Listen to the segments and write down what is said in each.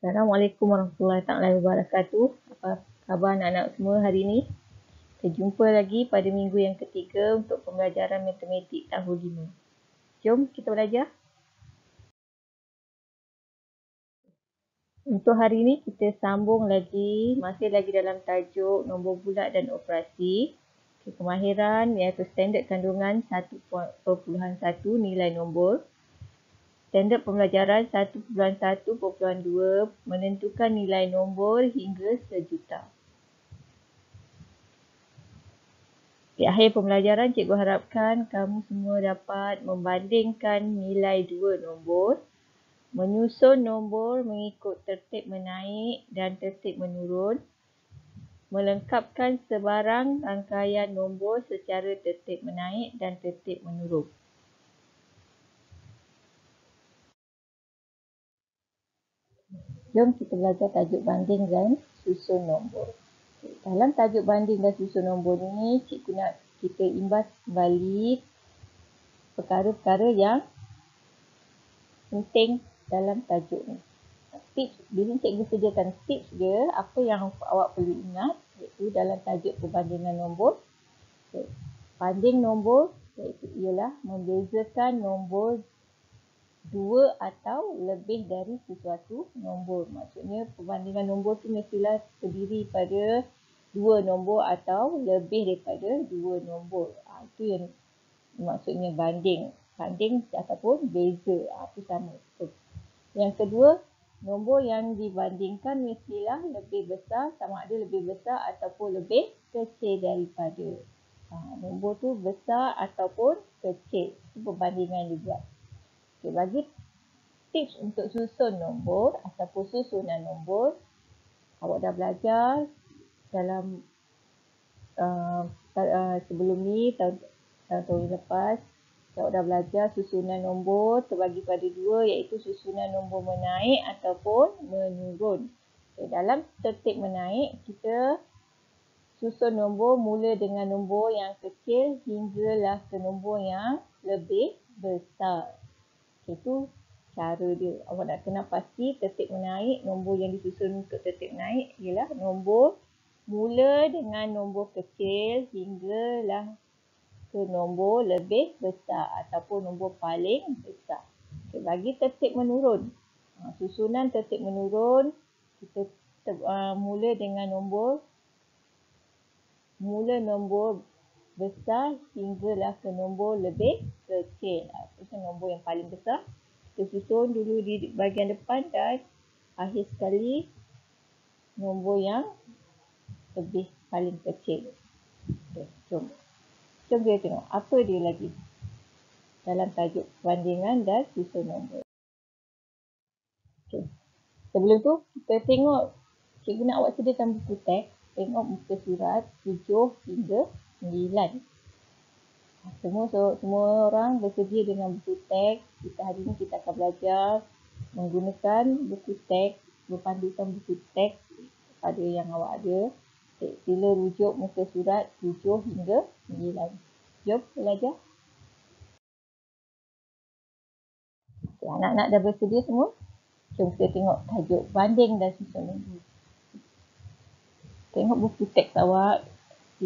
Assalamualaikum warahmatullahi wabarakatuh. Apa khabar anak-anak semua hari ini? Kita jumpa lagi pada minggu yang ketiga untuk pembelajaran matematik tahun 5. Jom kita belajar. Untuk hari ini kita sambung lagi, masih lagi dalam tajuk nombor bulat dan operasi. Kemahiran iaitu standard kandungan 1.1 nilai nombor. Standard pembelajaran 1.1.2 menentukan nilai nombor hingga sejuta. Di akhir pembelajaran, cikgu harapkan kamu semua dapat membandingkan nilai dua nombor, menyusun nombor mengikut tertib menaik dan tertib menurun, melengkapkan sebarang rangkaian nombor secara tertib menaik dan tertib menurun. Jom kita belajar tajuk banding dan susun nombor. Dalam tajuk banding dan susun nombor ni, cikgu nak kita imbas balik perkara-perkara yang penting dalam tajuk ni. Tips, di sini cikgu sediakan tips dia, apa yang awak perlu ingat, iaitu dalam tajuk perbandingan nombor. Banding nombor iaitu ialah membezakan nombor dua atau lebih dari sesuatu nombor. Maksudnya perbandingan nombor tu mestilah terdiri pada dua nombor atau lebih daripada dua nombor. Itu yang maksudnya banding. Banding ataupun beza. Itu sama. Yang kedua, nombor yang dibandingkan mestilah lebih besar, sama ada lebih besar ataupun lebih kecil daripada. Nombor tu besar ataupun kecil. Itu perbandingan dibuat. Okay, bagi tips untuk susun nombor ataupun susunan nombor, awak dah belajar dalam sebelum ni, tahun lepas, awak dah belajar susunan nombor terbagi pada dua, iaitu susunan nombor menaik ataupun menurun. Okay, dalam tertib menaik, kita susun nombor mula dengan nombor yang kecil hinggalah ke nombor yang lebih besar. Itu cara dia. Awak nak kena pasti tertib menaik, nombor yang disusun untuk tertib menaik ialah nombor mula dengan nombor kecil hinggalah ke nombor lebih besar ataupun nombor paling besar. Okay, bagi tertib menurun, susunan tertib menurun, kita mula dengan nombor besar hinggalah ke nombor lebih kecil. Itu nombor yang paling besar. Kita susun dulu di bahagian depan dan akhir sekali nombor yang lebih paling kecil. Okay, jom kita tengok apa dia lagi dalam tajuk bandingan dan susun nombor. Okay. Sebelum tu kita tengok, cikgu nak awak sediakan buku teks. Tengok muka surat 7 hingga 9. Semua orang bersedia dengan buku teks. Hari ini kita akan belajar menggunakan buku teks, berpandukan buku teks pada yang awak ada. Sila rujuk muka surat 7 hingga 9. Jom belajar. Anak-anak dah bersedia semua? Jom kita tengok tajuk banding dan susun nombor. Tengok buku teks awak,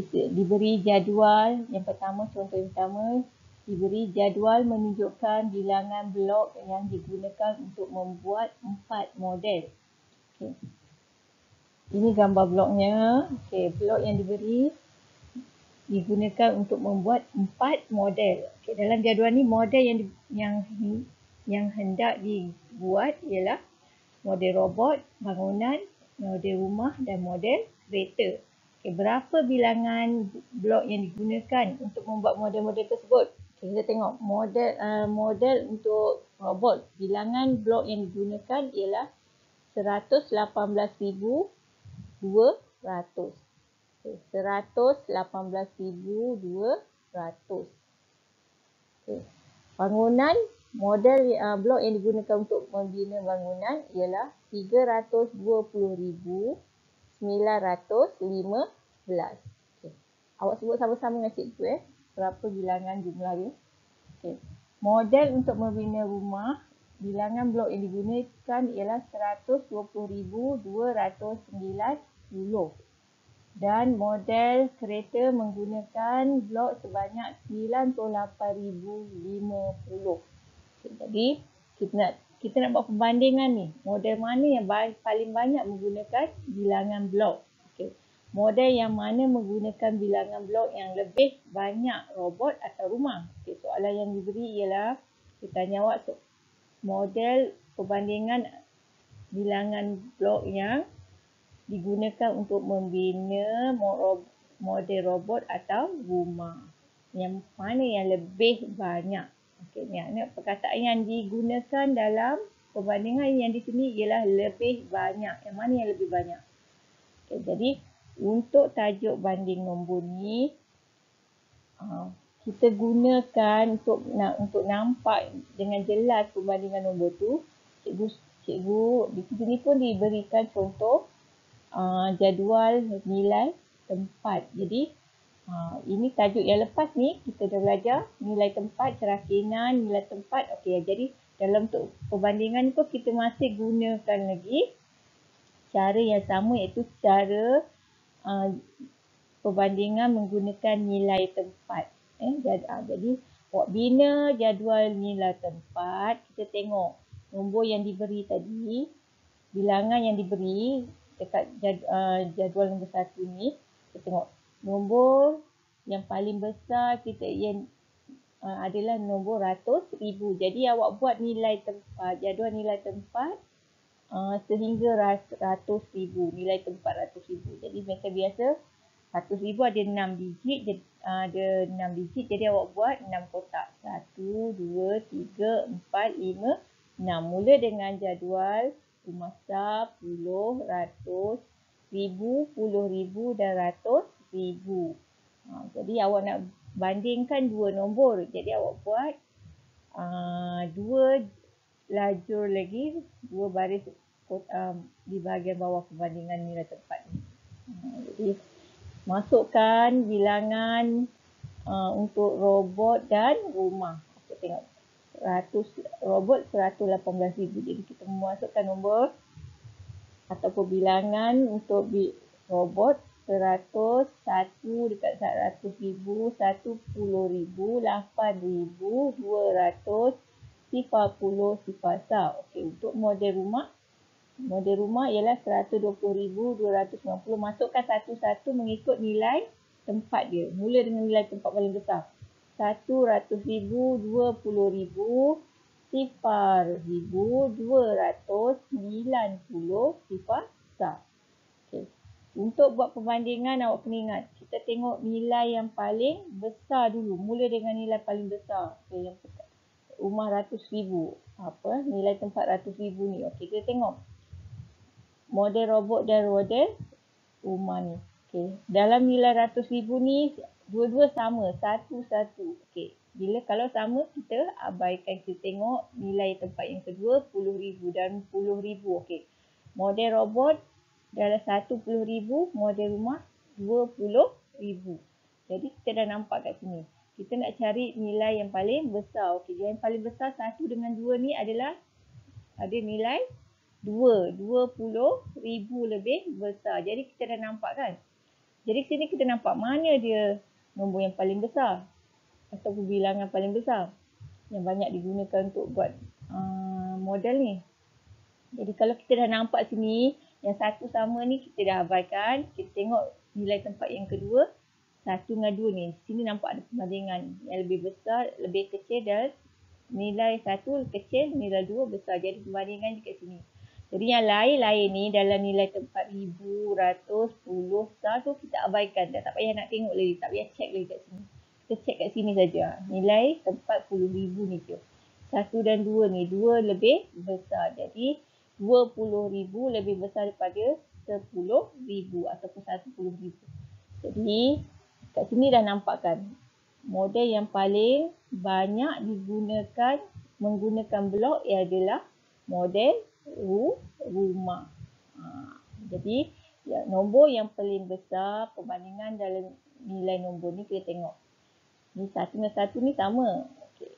diberi jadual. Yang pertama, contoh yang pertama, diberi jadual menunjukkan bilangan blok yang digunakan untuk membuat 4 model. Okay. Ini gambar bloknya. Okay, blok yang diberi digunakan untuk membuat 4 model. Okay, dalam jadual ni model yang hendak dibuat ialah model robot, bangunan, model rumah dan model kereta. Okay, berapa bilangan blok yang digunakan untuk membuat model-model tersebut? Okay, kita tengok model untuk robot. Bilangan blok yang digunakan ialah 118,200. Okay, 118,200. Okay. Bangunan, model blok yang digunakan untuk membina bangunan ialah 320,915. Okay. Awak sebut sama-sama dengan cikgu berapa bilangan jumlah dia. Okay. Model untuk membina rumah bilangan blok yang digunakan ialah 120,290 dan model kereta menggunakan blok sebanyak 98,050. Jadi kita nak buat perbandingan ni, model mana yang paling banyak menggunakan bilangan blok. Okay. Model yang mana menggunakan bilangan blok yang lebih banyak robot atau rumah. Okay. Soalan yang diberi ialah kita tanya awak model perbandingan bilangan blok yang digunakan untuk membina model robot atau rumah. Yang mana yang lebih banyak. Okey, ni perkataan yang digunakan dalam perbandingan yang di sini ialah lebih banyak. Yang mana yang lebih banyak? Okey, jadi untuk tajuk banding nombor ni kita gunakan untuk nampak dengan jelas perbandingan nombor tu. Cikgu di sini pun diberikan contoh jadual nilai tempat. Jadi ini tajuk yang lepas ni kita dah belajar nilai tempat, kerakinan, nilai tempat. Okey, jadi dalam untuk perbandingan tu kita masih gunakan lagi cara yang sama, iaitu cara perbandingan menggunakan nilai tempat. Jadi buat bina jadual nilai tempat, kita tengok nombor yang diberi tadi, bilangan yang diberi dekat jadual nombor 1 ni, kita tengok nombor yang paling besar kita adalah nombor ratus ribu. Jadi awak buat nilai tempat, jadual nilai tempat sehingga ratus ribu, nilai tempat ratus ribu. Jadi macam biasa 100,000 ada 6 digit, jadi awak buat 6 kotak. 1, 2, 3, 4, 5, 6. Mula dengan jadual besar, puluh, ratus, ribu, puluh ribu dan ratus ribu. Jadi awak nak bandingkan dua nombor. Jadi awak buat dua lajur lagi, dua baris di bahagian bawah perbandingan nilai tempat ni. Jadi masukkan bilangan untuk robot dan rumah. Kita tengok robot 118,000. Jadi kita memasukkan nombor ataupun bilangan untuk robot 101 dekat 100,000, 10,000, 8,200, 0,0. Okey, untuk model rumah ialah 120,290. Masukkan satu-satu mengikut nilai tempat dia. Mula dengan nilai tempat paling besar. 100,000, 20,000, 0,000, 290, 0,0. Okey. Untuk buat perbandingan awak kena ingat, kita tengok nilai yang paling besar dulu. Mula dengan nilai paling besar. Okey, yang rumah 100,000. Nilai tempat 100,000 ni. Okey, kita tengok model robot dan model rumah ni. Okey, dalam nilai 100,000 ni dua-dua sama, satu-satu. Okey, kalau sama kita abaikan, kita tengok nilai tempat yang kedua 10,000 dan 10,000. Okey, model robot dalam 10,000, model rumah 20,000. Jadi kita dah nampak kat sini. Kita nak cari nilai yang paling besar. Okey, yang paling besar 1 dengan 2 ni adalah ada nilai 2. 20,000 lebih besar. Jadi kita dah nampak kan. Jadi sini kita nampak mana dia nombor yang paling besar ataupun bilangan paling besar yang banyak digunakan untuk buat model ni. Jadi kalau kita dah nampak sini yang satu sama ni kita dah abaikan. Kita tengok nilai tempat yang kedua 1 dengan 2 ni. Sini nampak ada perbandingan yang lebih besar, lebih kecil dan nilai 1 kecil, nilai 2 besar. Jadi perbandingan dekat sini. Jadi yang lain-lain ni dalam nilai tempat ribu, ratus, puluh, besar tu kita abaikan. Dah tak payah nak tengok lagi, tak payah check lagi kat sini. Kita check kat sini saja. Nilai tempat 10,000 ni tu. 1 dan 2 ni, 2 lebih besar. Jadi 20,000 lebih besar daripada 10,000 ataupun 10,000. Jadi kat sini dah nampak kan. Model yang paling banyak digunakan menggunakan blok adalah model rumah. Jadi nombor yang paling besar perbandingan dalam nilai nombor ni kita tengok. Ni 1 dengan 1 ni sama. Okey.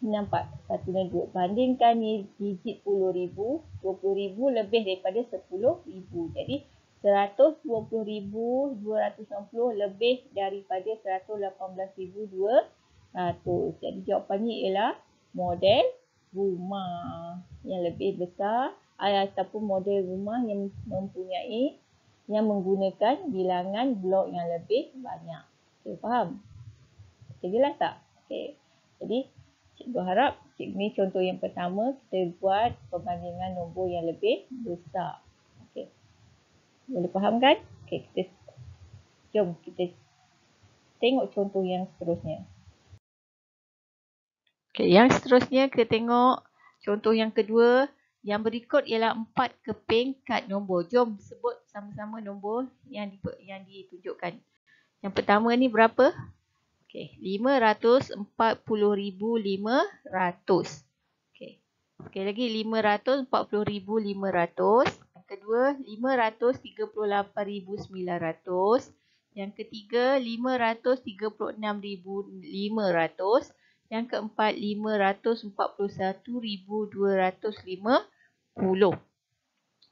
Nampak? 1 dan 2. Bandingkan ni digit 10,000. 20,000 lebih daripada 10,000. Jadi 120,260 lebih daripada 118,200. Jadi jawapannya ialah model rumah yang lebih besar ataupun model rumah yang menggunakan bilangan blok yang lebih banyak. Okey, faham? Okey, jelas tak? Okey. Jadi cikgu harap ni contoh yang pertama kita buat perbandingan nombor yang lebih besar. Okey. Boleh faham kan? Okey, jom kita tengok contoh yang seterusnya. Okey, yang seterusnya kita tengok contoh yang kedua. Yang berikut ialah 4 keping kad nombor. Jom sebut sama-sama nombor yang ditunjukkan. Yang pertama ni berapa? Okey, 540,500. Okey. Sekali lagi 540,500. Yang kedua 538,900. Yang ketiga 536,500. Yang keempat 541,250.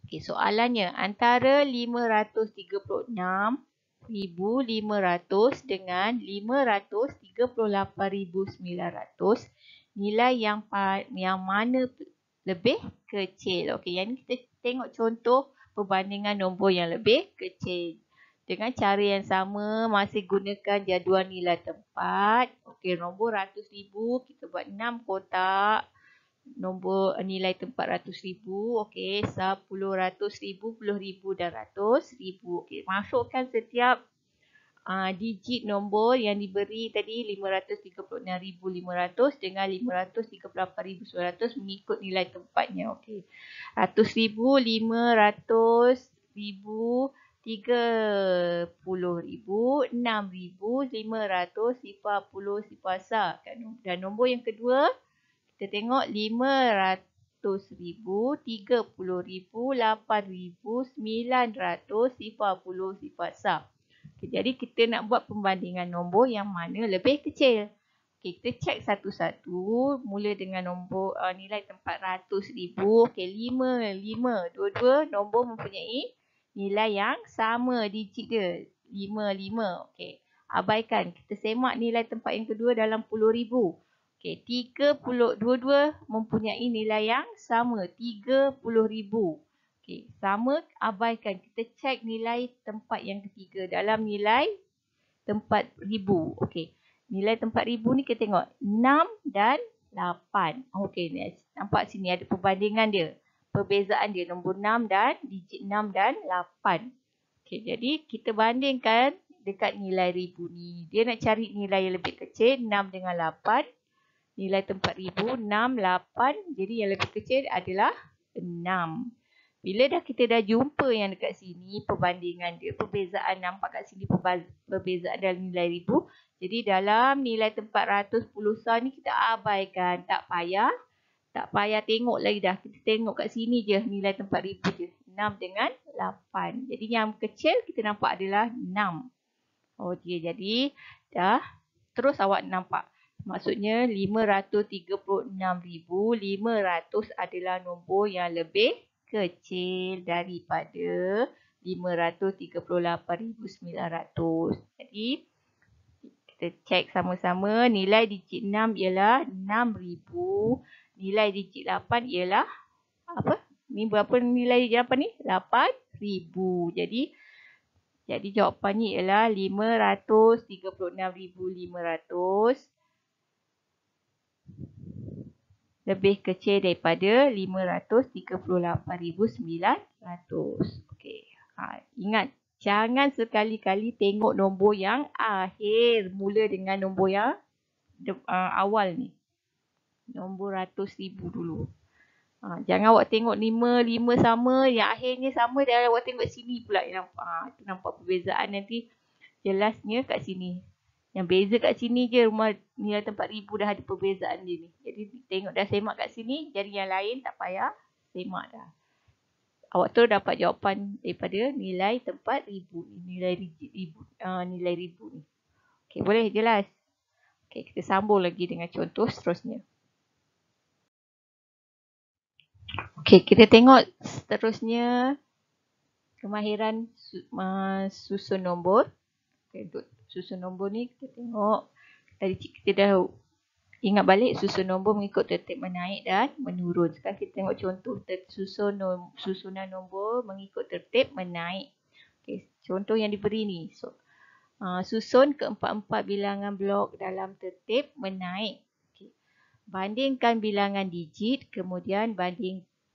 Okey, soalannya antara 536,500 dengan 538,900 nilai yang mana lebih kecil. Okey, yang ni kita tengok contoh perbandingan nombor yang lebih kecil. Dengan cara yang sama, masih gunakan jadual nilai tempat. Okey, nombor ratus ribu kita buat 6 kotak. Nombor nilai tempat ratus ribu. Okey, 10,000, 10,000 dan ratus ribu. Okey, masukkan setiap digit nombor yang diberi tadi 536,500 dengan 538,900 mengikut nilai tempatnya. Okey. Ratus ribu, 500,000, 30,000, 6,000, 500, 50 sah. Dan nombor yang kedua kita tengok 500,000, 30,000, 8,000, 900, 50 sah. Okay, jadi kita nak buat perbandingan nombor yang mana lebih kecil. Okay, kita cek satu-satu. Mula dengan nombor nilai tempat ratus ribu. Okay, 5. Dua-dua nombor mempunyai nilai yang sama digit dia. 5. Okay, abaikan. Kita semak nilai tempat yang kedua dalam puluh ribu. Okay, 30. Dua-dua mempunyai nilai yang sama. 30,000. Okey, sama, abaikan. Kita cek nilai tempat yang ketiga dalam nilai tempat ribu. Okey, nilai tempat ribu ni kita tengok 6 dan 8. Okey, nampak sini ada perbandingan dia. Perbezaan dia nombor 6 dan digit 6 dan 8. Okey, jadi kita bandingkan dekat nilai ribu ni. Dia nak cari nilai yang lebih kecil, 6 dengan 8. Nilai tempat ribu, 6, 8. Jadi yang lebih kecil adalah 6. Bila kita dah jumpa yang dekat sini, perbandingan dia, perbezaan nampak kat sini perbezaan dalam nilai ribu. Jadi dalam nilai tempat ratus pulusa ni kita abaikan. Tak payah tengok lagi dah. Kita tengok kat sini je nilai tempat ribu je. 6 dengan 8. Jadi yang kecil kita nampak adalah 6. Okey, jadi dah terus awak nampak. Maksudnya 536,500 adalah nombor yang lebih kecil daripada 538,900. Jadi kita cek sama-sama. Nilai digit 6 ialah 6,000. Nilai digit 8 ialah apa? Ni berapa nilai digit 8 ni? 8,000. Jadi jawapannya ialah 536,500 lebih kecil daripada 538,900. Okey. Ingat, jangan sekali-kali tengok nombor yang akhir. Mula dengan nombor yang awal ni. Nombor ratus ribu dulu. Jangan awak tengok 5 sama. Yang akhirnya sama dan awak tengok sini pula. Nampak perbezaan nanti. Jelasnya kat sini. Yang beza kat sini je rumah nilai tempat ribu dah ada perbezaan dia ni. Jadi tengok dah semak kat sini. Jadi yang lain tak payah semak dah. Awak terus dapat jawapan daripada nilai tempat ribu ni. Nilai ribu ni. Okey, boleh jelas? Okey, kita sambung lagi dengan contoh seterusnya. Okey, kita tengok seterusnya kemahiran susun nombor. Okay, untuk susun nombor ni kita tengok tadi kita dah ingat balik susun nombor mengikut tertib menaik dan menurun. Sekarang kita tengok contoh susunan nombor mengikut tertib menaik. Okay, contoh yang diberi ni. Susun keempat-empat bilangan blok dalam tertib menaik. Okay. Bandingkan bilangan digit, kemudian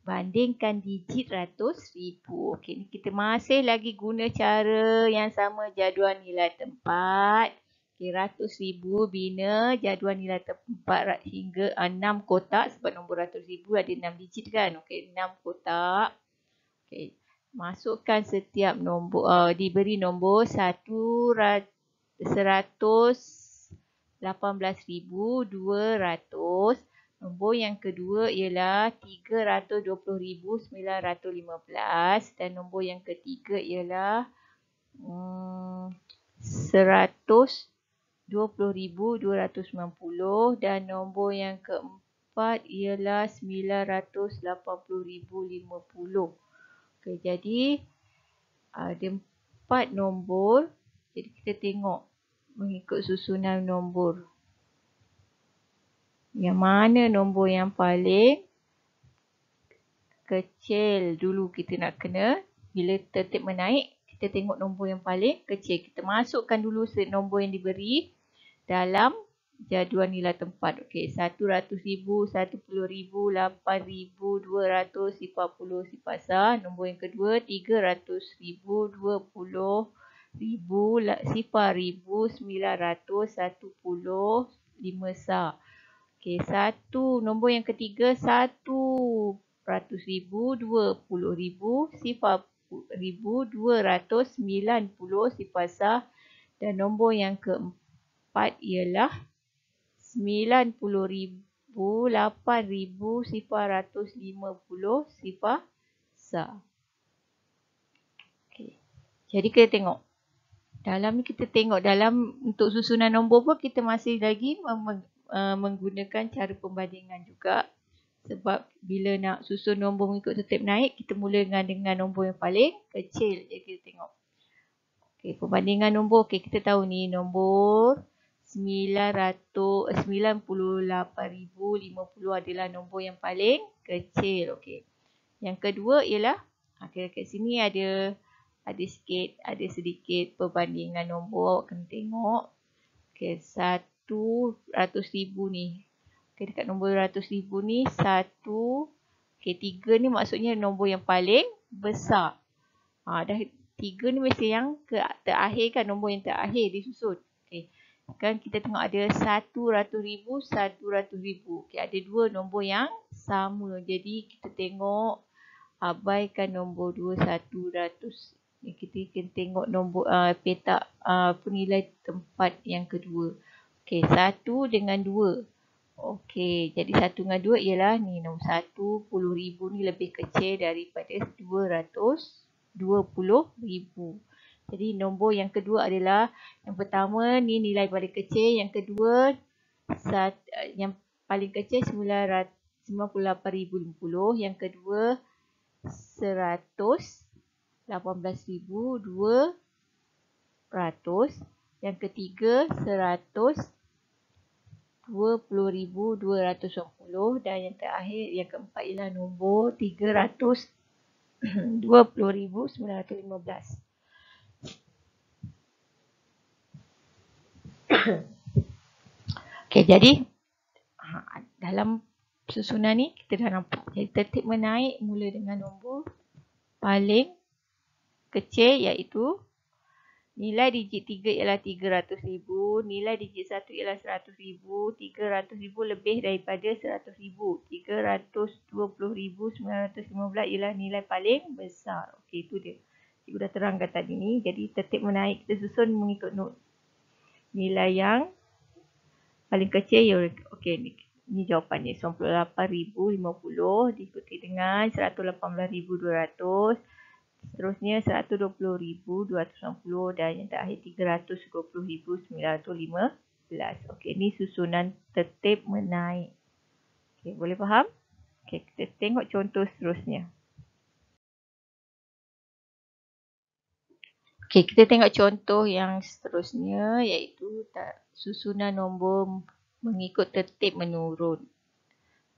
bandingkan digit ratus ribu. Okey, ni kita masih lagi guna cara yang sama, jadual nilai tempat. Okey, ratus ribu bina jadual nilai tempat hingga 6 kotak sebab nombor ratus ribu ada 6 digit kan. Okey, 6 kotak. Okey, masukkan setiap nombor, diberi nombor 118,200. Nombor yang kedua ialah 320,915 dan nombor yang ketiga ialah 120,290 dan nombor yang keempat ialah 980,050. Okay, jadi ada 4 nombor. Jadi kita tengok mengikut susunan nombor. Yang mana nombor yang paling kecil dulu kita nak kena. Bila tertib menaik, kita tengok nombor yang paling kecil. Kita masukkan dulu nombor yang diberi dalam jadual nilai tempat. Okey, 100,000, 10,000, 8,000, 200, 50 sifar sah. Nombor yang kedua 300,000, 20,000, sifar ribu, 900, 10, 5 sah. Okey, nombor yang ketiga 100,000, 20,000, sifar ribu, 200, 90 sifar sah dan nombor yang keempat ialah 90,000, 8,000, sifar ratus 50 sifar sah. Okay. Jadi kita tengok. Dalam ni kita tengok dalam untuk susunan nombor pun kita masih lagi menggunakan cara pembandingan juga. Sebab bila nak susun nombor mengikut tertib naik, kita mula dengan nombor yang paling kecil. Jadi kita tengok. Okay, perbandingan nombor. Okay, kita tahu ni nombor 98,050 adalah nombor yang paling kecil. Okay. Yang kedua ialah, kat sini ada sedikit perbandingan nombor. Awak kena tengok. Okay, 100,000 ni. Okay, dekat nombor 100,000 ni, 1. Okay, 3 ni maksudnya nombor yang paling besar. Dah 3 ni mesti yang terakhir kan, nombor yang terakhir disusun. Okay. Kan kita tengok ada 100,000, 100,000. Okay, ada dua nombor yang sama. Jadi kita tengok, abaikan nombor 2, 100. Kita akan tengok nombor petak penilai tempat yang kedua. Okey, 1 dengan 2. Okey, jadi 1 dengan 2 ialah ni nombor 10,000 ni lebih kecil daripada 220,000. Jadi nombor yang kedua adalah, yang pertama ni nilai paling kecil, yang kedua yang paling kecil 98,050, yang kedua 118,200, yang ketiga 120,290 dan yang terakhir, yang keempat ialah nombor 320,915. Okey, jadi dalam susunan ni kita dah nampak. Jadi tertib menaik mula dengan nombor paling kecil iaitu nilai digit 3 ialah 300,000, nilai digit 1 ialah 100,000, 300,000 lebih daripada 100,000. 320,915 ialah nilai paling besar. Okey, itu dia. Cikgu dah terangkan tadi ni. Jadi tertib menaik kita susun mengikut nilai yang paling kecil. Okey, ni jawapannya. 98,050 diikuti dengan 118,200. Seterusnya 120,260 dan yang terakhir 320,915. Okey, ni susunan tertib menaik. Okey, boleh faham? Okey, kita tengok contoh seterusnya. Okey, kita tengok contoh yang seterusnya iaitu susunan nombor mengikut tertib menurun.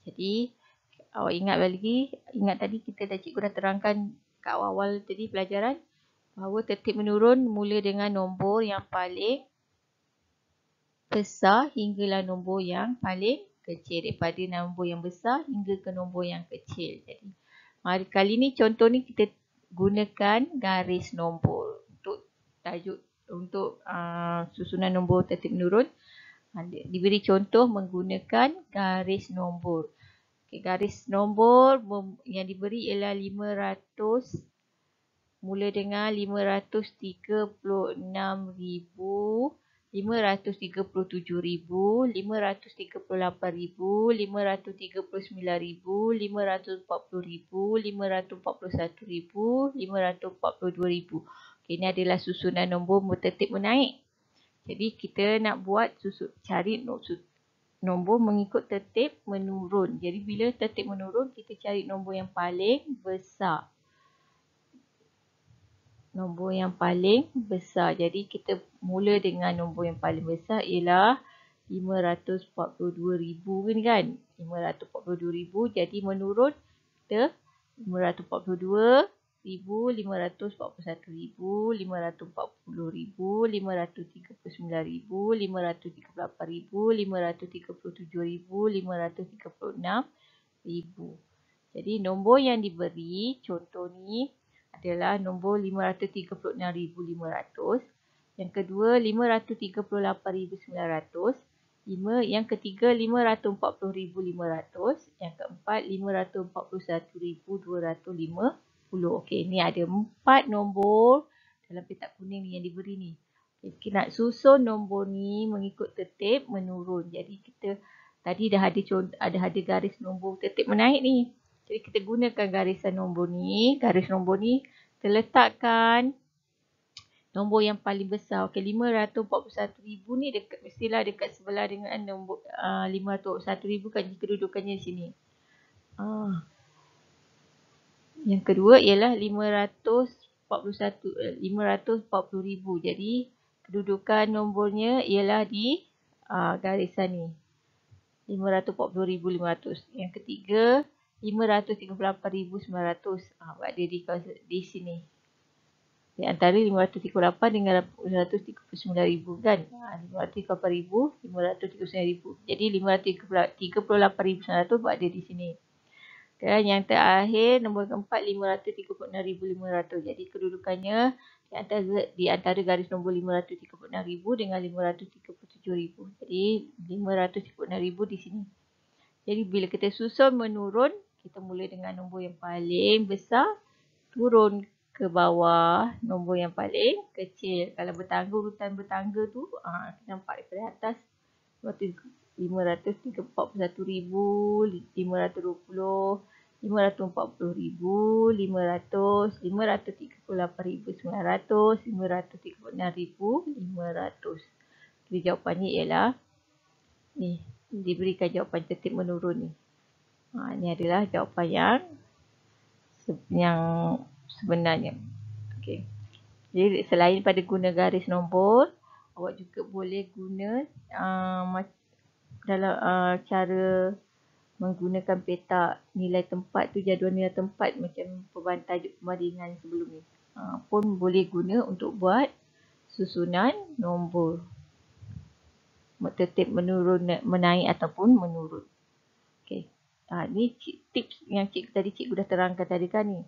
Jadi, awak ingat tadi cikgu dah terangkan kat awal tadi pelajaran bahawa tertib menurun mula dengan nombor yang paling besar hinggalah nombor yang paling kecil, daripada nombor yang besar hingga ke nombor yang kecil. Jadi, mari kali ni contoh ni kita gunakan garis nombor untuk tajuk untuk susunan nombor tertib menurun. Diberi contoh menggunakan garis nombor. Okay, garis nombor yang diberi ialah 500 mula dengan 536,000, 537,000, 538,000, 539,000, 540,000, 541,000, 542,000. Okay, ini adalah susunan nombor bertertib menaik. Jadi kita nak buat cari nombor mengikut tertib menurun. Jadi bila tertib menurun, kita cari nombor yang paling besar. Nombor yang paling besar. Jadi kita mula dengan nombor yang paling besar ialah 542,000 kan? 542,000. Jadi menurun kita 542,000, 541,000, 540,000, 539,000, 538,000, 537,000, 536,000. Jadi nombor yang diberi contoh ni adalah nombor 536,500. Yang kedua 538,900. Yang ketiga 540,500. Yang keempat 541,250. Okey, ni ada 4 nombor dalam petak kuning ni yang diberi ni. Okay, kita nak susun nombor ni mengikut tertib menurun. Jadi kita tadi dah ada garis nombor tertib menaik ni. Jadi kita gunakan garisan nombor ni. Garis nombor ni terletakkan nombor yang paling besar. Okey, 541,000 ni mestilah dekat sebelah dengan nombor 541,000 kan, kedudukannya di sini. Yang kedua ialah 540,000. Jadi kedudukan nombornya ialah di garisan ni. 540,500. Yang ketiga 538,900. Ada di sini. Di antara 538 dengan 539,000 kan. 538,000, 539,000. Jadi 538,900 berada di sini. Dan yang terakhir nombor keempat 536,500. Jadi kedudukannya di antara garis nombor 536,000 dengan 537,000. Jadi 536,000 di sini. Jadi bila kita susun menurun, kita mula dengan nombor yang paling besar, turun ke bawah nombor yang paling kecil. Kalau urutan bertangga tu, kita nampak daripada atas 541,000, 520, 540,000, 500, 538,900, 536,500. Jadi jawapannya ialah ni, diberikan jawapan tertib menurun ni. Ini adalah jawapan yang sebenarnya. Okey. Jadi selain pada guna garis nombor, awak juga boleh guna dalam cara menggunakan petak nilai tempat tu, jadual nilai tempat macam tajuk perbandingan sebelum ni. Pun boleh guna untuk buat susunan nombor tertib menurun, menaik ataupun menurun. Okey. Ni tips yang cikgu dah terangkan tadi kan ni.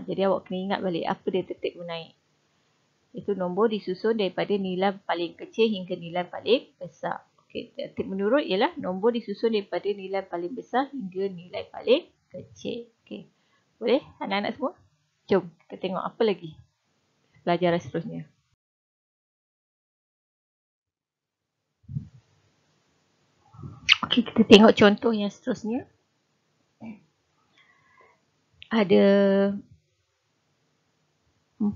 Jadi awak kena ingat balik apa dia tertib menaik. Itu nombor disusun daripada nilai paling kecil hingga nilai paling besar. Okey, tertib menurun ialah nombor disusun daripada nilai paling besar hingga nilai paling kecil. Okey. Boleh anak-anak semua? Jom kita tengok apa lagi pelajaran seterusnya. Okey, kita tengok contoh yang seterusnya. Ada 4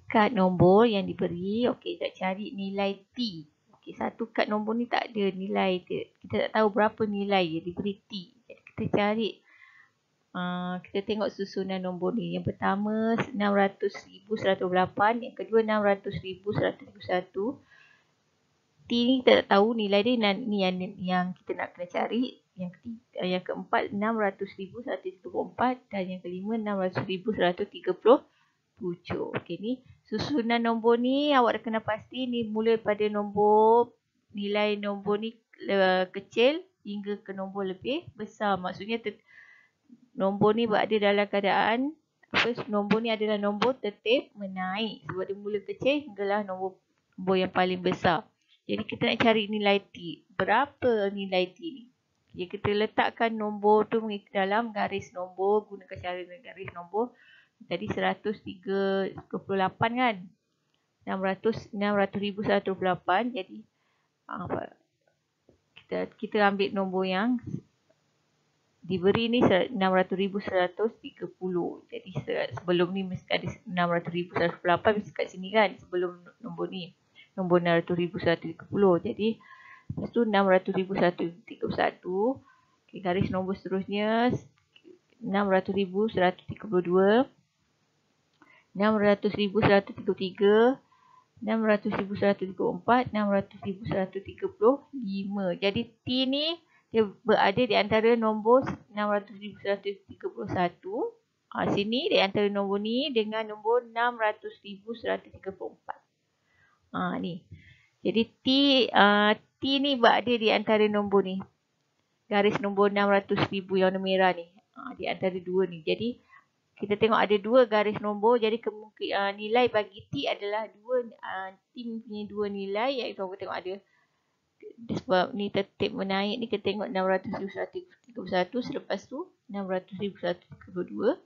kad nombor yang diberi. Okey, kita cari nilai T. Okey, satu kad nombor ni tak ada nilai dia. Kita tak tahu berapa nilai dia, diberi T. Jadi kita cari Kita tengok susunan nombor ni. Yang pertama 600,108, yang kedua 600,131. T ni kita tak tahu nilai dia, ni yang kita nak kena cari. Yang keempat 600,134 dan yang kelima 600,137. Okey, ni susunan nombor ni awak dah kena pasti ni mula pada nilai nombor ni kecil hingga ke nombor lebih besar. Maksudnya nombor ni berada dalam keadaan nombor ni adalah nombor tertib menaik sebab dia mula kecil hinggalah nombor yang paling besar. Jadi kita nak cari nilai T. Berapa nilai T ni? Jadi kita letakkan nombor tu mengikut dalam garis nombor, gunakan cara garis nombor. Tadi 138 kan? 600,128. Jadi kita ambil nombor yang diberi ni 600,130. Jadi sebelum ni mesti ada 600,108 mesti kat sini kan, sebelum nombor ni. Nombor 600,130. Jadi lepas tu 600,131. Okay, garis nombor seterusnya 600,132, 600,133, 600,134, 600,135. Jadi T ni dia berada di antara nombor 600,131. Sini di antara nombor ni dengan nombor 600,134. Ni. Jadi T ni berada di antara nombor ni. Garis nombor 600,000 yang warna merah ni. Di antara dua ni. Jadi kita tengok ada dua garis nombor. Jadi nilai bagi T adalah T punya dua nilai, iaitu kita tengok ada. Sebab ni tertib menaik ni, kita tengok 600,131, selepas tu 600,132,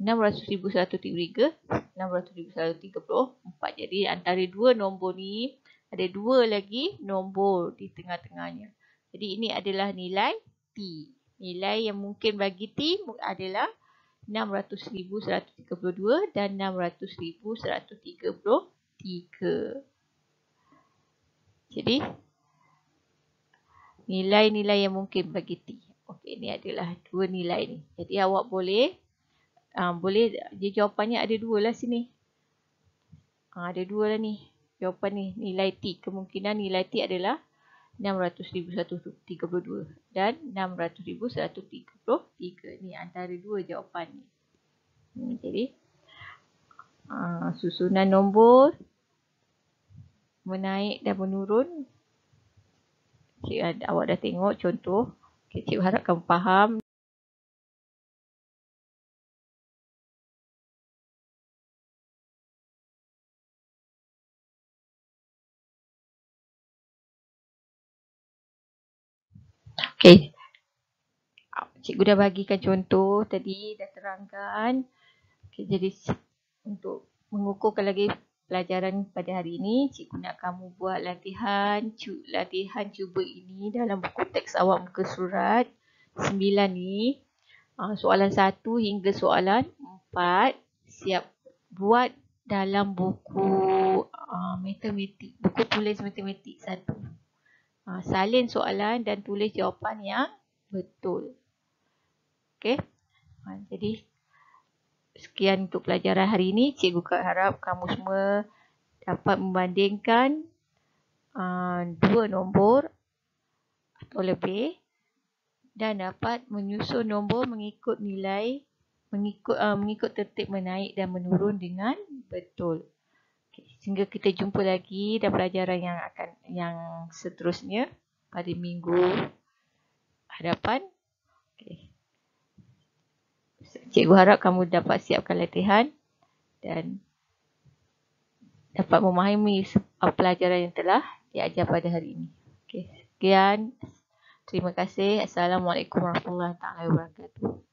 600,133, 600,134. Jadi antara dua nombor ni ada dua lagi nombor di tengah-tengahnya. Jadi ini adalah nilai T. Nilai yang mungkin bagi T adalah 600,132 dan 600,133. Jadi nilai-nilai yang mungkin bagi T. Okey, ni adalah dua nilai ni. Jadi awak boleh jawapannya ada dua lah sini. Ada dua lah ni. Jawapan ni nilai T. Kemungkinan nilai T adalah 600,132 dan 600,133. Ni antara dua jawapan ni. Jadi susunan nombor menaik dan menurun. Awak dah tengok contoh. Cikgu harap kamu faham. Okey. Cikgu dah bagikan contoh tadi, dah terangkan. Okey, jadi untuk mengukuhkan lagi pelajaran pada hari ini, cikgu nak kamu buat latihan cuba ini dalam buku teks awak muka surat 9 ni. Soalan 1 hingga soalan 4 siap buat dalam buku matematik, buku tulis matematik 1. Salin soalan dan tulis jawapan yang betul. Okey. Jadi sekian untuk pelajaran hari ini. Cikgu harap kamu semua dapat membandingkan dua nombor atau lebih dan dapat menyusun nombor mengikut nilai, mengikut tertib menaik dan menurun dengan betul. Sehingga kita jumpa lagi dalam pelajaran yang seterusnya pada minggu hadapan. Cikgu harap kamu dapat siapkan latihan dan dapat memahami pelajaran yang telah diajar pada hari ini. Sekian. Terima kasih. Assalamualaikum warahmatullahi wabarakatuh.